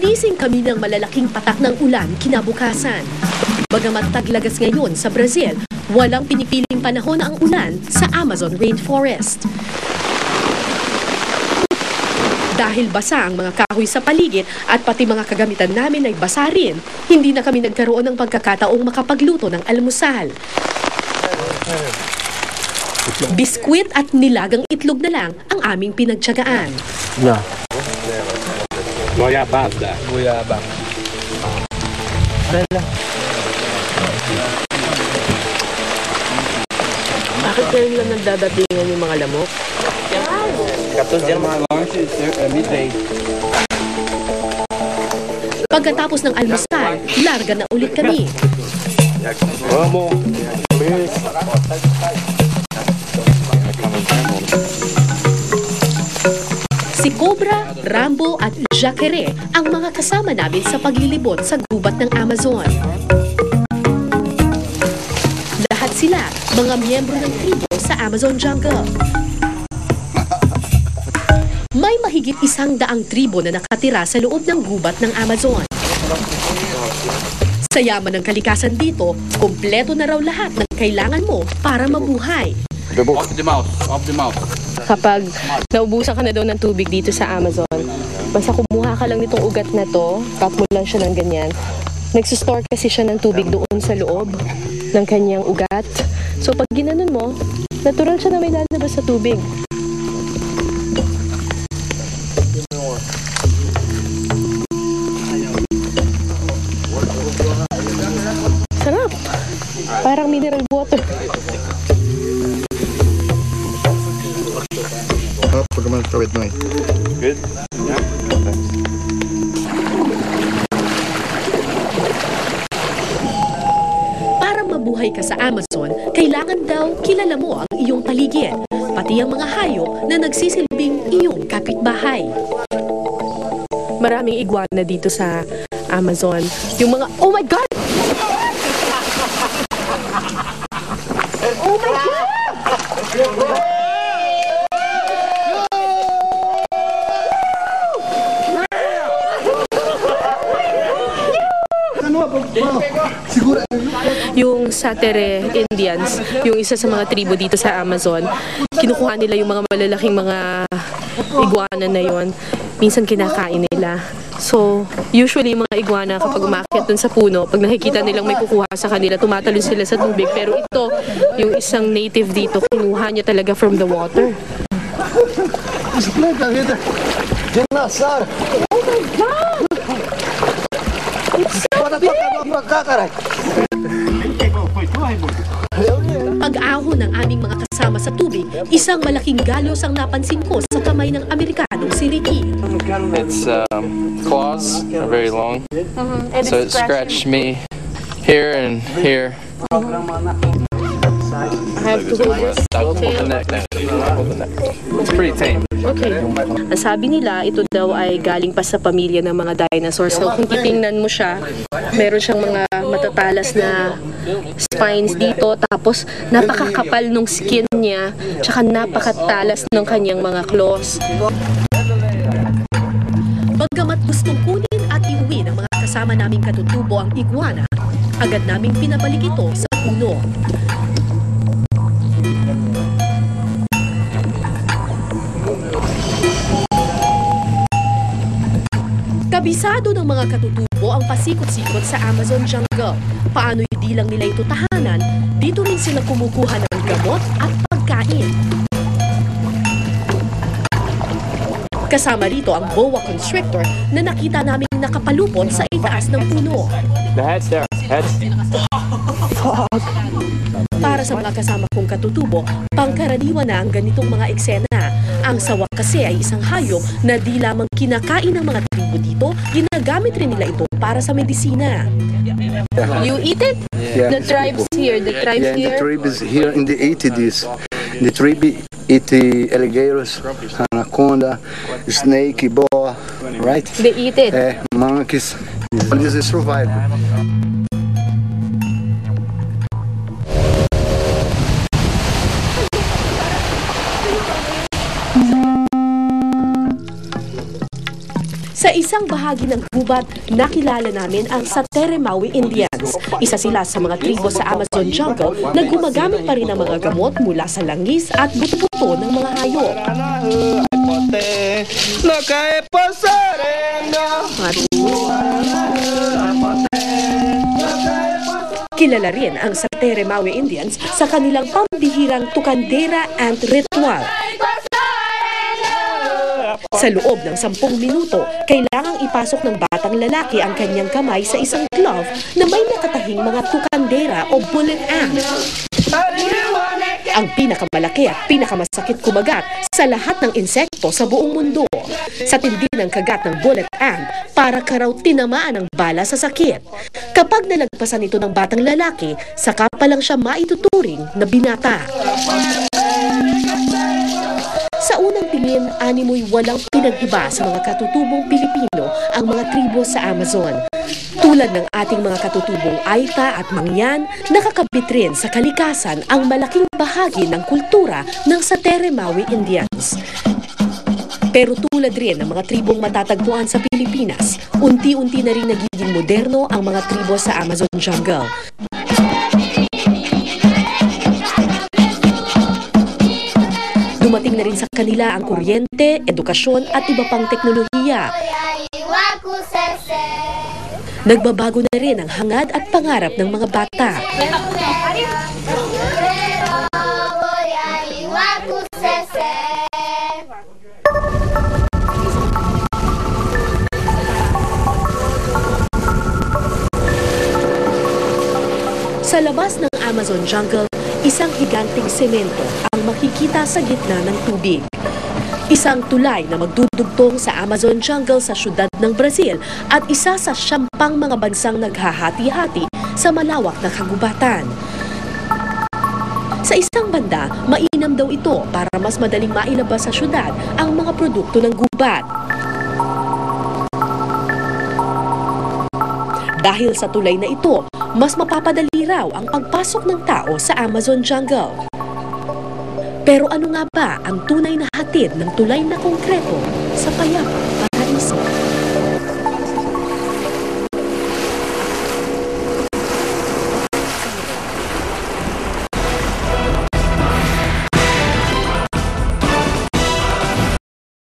Ginising kami ng malalaking patak ng ulan kinabukasan. Bagamat taglagas ngayon sa Brazil, walang pinipiling panahon ang ulan sa Amazon Rainforest. Dahil basa ang mga kahoy sa paligid at pati mga kagamitan namin ay basa rin, hindi na kami nagkaroon ng pagkakataong makapagluto ng almusal. Biskwit at nilagang itlog na lang ang aming pinagtiyagaan. Goiabada. Goiabang. Bakit kayo lang nagdadatingan yung mga lamok? 14 dias mga lanche, midday. Pagkatapos ng almusal, larga na ulit kami. Vamos. Si Cobra, Rambo at Jacare ang mga kasama namin sa paglilibot sa gubat ng Amazon. Lahat sila mga miyembro ng tribo sa Amazon Jungle. May mahigit 100 tribo na nakatira sa loob ng gubat ng Amazon. Sa yaman ng kalikasan dito, kumpleto na raw lahat ng kailangan mo para mabuhay. Off the mouth, off the mouth. Kapag naubusan ka na daw ng tubig dito sa Amazon, basta kumuha ka lang nitong ugat na to, cut mo lang siya ng ganyan. Nagsistore kasi siya ng tubig doon sa loob ng kanyang ugat. So pag ginanon mo, natural siya na may lalabas sa tubig. Sarap! Parang mineral water. We're going to throw it now. Good? Yeah. Para mabuhay ka sa Amazon, kailangan daw kilala mo ang iyong paligid, pati ang mga hayop na nagsisilbing iyong kapitbahay. Maraming iguana dito sa Amazon. Yung mga, oh my God! Oh my God! Yung Satere Indians, yung isa sa mga tribo dito sa Amazon, kinukuha nila yung mga malalaking mga iguana na yon. Minsan kinakain nila. So, usually yung mga iguana kapag umakyat dun sa puno, pag nakikita nilang may kukuha sa kanila, tumatalon sila sa tubig. Pero ito, yung isang native dito, kinuha niya talaga from the water. Explica, vida. Dinossauro. Oh my God! It's so big! Pra cá, caralho. Pag-ahon ng aming mga kasama sa tubig, isang malaking galos ang napansin ko sa kamay ng Amerikanong si Ricky. Its claws are very long, so it scratched me here and here. I have to hold this. Hold the neck. Hold the neck. It's pretty tame. Okay. Ang sabi nila, ito daw ay galing pa sa pamilya ng mga dinosaurs. So kung titingnan mo siya, meron siyang mga matatalas na spines dito. Tapos napakakapal nung skin niya, tsaka napakatalas ng kanyang mga claws. Bagamat gustong kunin at iuwi ng mga kasama naming katutubo ang iguana, agad naming pinabalik ito sa puno. Kabisado ng mga katutubo ang pasikot-sikot sa Amazon Jungle. Paano hindi lang nila ito tahanan, dito rin sila kumukuha ng gamot at pagkain. Kasama rito ang boa constrictor na nakita naming nakapalupon sa itaas ng puno. The head's there. Head's. Para sa mga kasama kong katutubo, pangkaraniwan na ang ganitong mga eksena. Ang sawa kasi ay isang hayop na di lamang kinakain ng mga tribo dito, ginagamit rin nila ito para sa medisina. You eat it? Yeah. The tribes here, the tribes Yeah, here. the tribes here in the eat this. The tribe eat alligators, anaconda, snake, boa, right? They eat it. Monkeys. This is survival. Sa Sa isang bahagi ng gubat, nakilala namin ang Satere Maui Indians. Isa sila sa mga tribo sa Amazon jungle na gumagamit pa rin ng mga gamot mula sa langis at buto-buto ng mga hayop. Kilala rin ang Satere Maui Indians sa kanilang pambihirang tukandera and ritual. Sa loob ng 10 minuto, kailangang ipasok ng batang lalaki ang kanyang kamay sa isang glove na may nakatahing mga tukandera o bullet ant. Ang pinakamalaki at pinakamasakit kumagat sa lahat ng insekto sa buong mundo. Sa tindi ng kagat ng bullet ant, para ka raw tinamaan ng bala sa sakit. Kapag nalagpasan ito ng batang lalaki, saka pa lang siya maituturing na binata. Sa unang tingin, animoy walang pinag-iba sa mga katutubong Pilipino ang mga tribo sa Amazon. Tulad ng ating mga katutubong Aita at Mangyan, nakakabit rin sa kalikasan ang malaking bahagi ng kultura ng Satere Maui Indians. Pero tulad rin ng mga tribong matatagpuan sa Pilipinas, unti-unti na rin nagiging moderno ang mga tribo sa Amazon jungle. Dumating na rin sa kanila ang kuryente, edukasyon at iba pang teknolohiya. Nagbabago na rin ang hangad at pangarap ng mga bata. Sa labas ng Amazon jungle, isang higanting semento ang makikita sa gitna ng tubig. Isang tulay na magdudugtong sa Amazon jungle sa syudad ng Brazil at isa sa 10 mga bansang naghahati-hati sa malawak na kagubatan. Sa isang banda, mainam daw ito para mas madaling mailabas sa syudad ang mga produkto ng gubat. Dahil sa tulay na ito, mas mapapadali raw ang pagpasok ng tao sa Amazon jungle. Pero ano nga ba ang tunay na hatid ng tulay na konkreto sa payapa?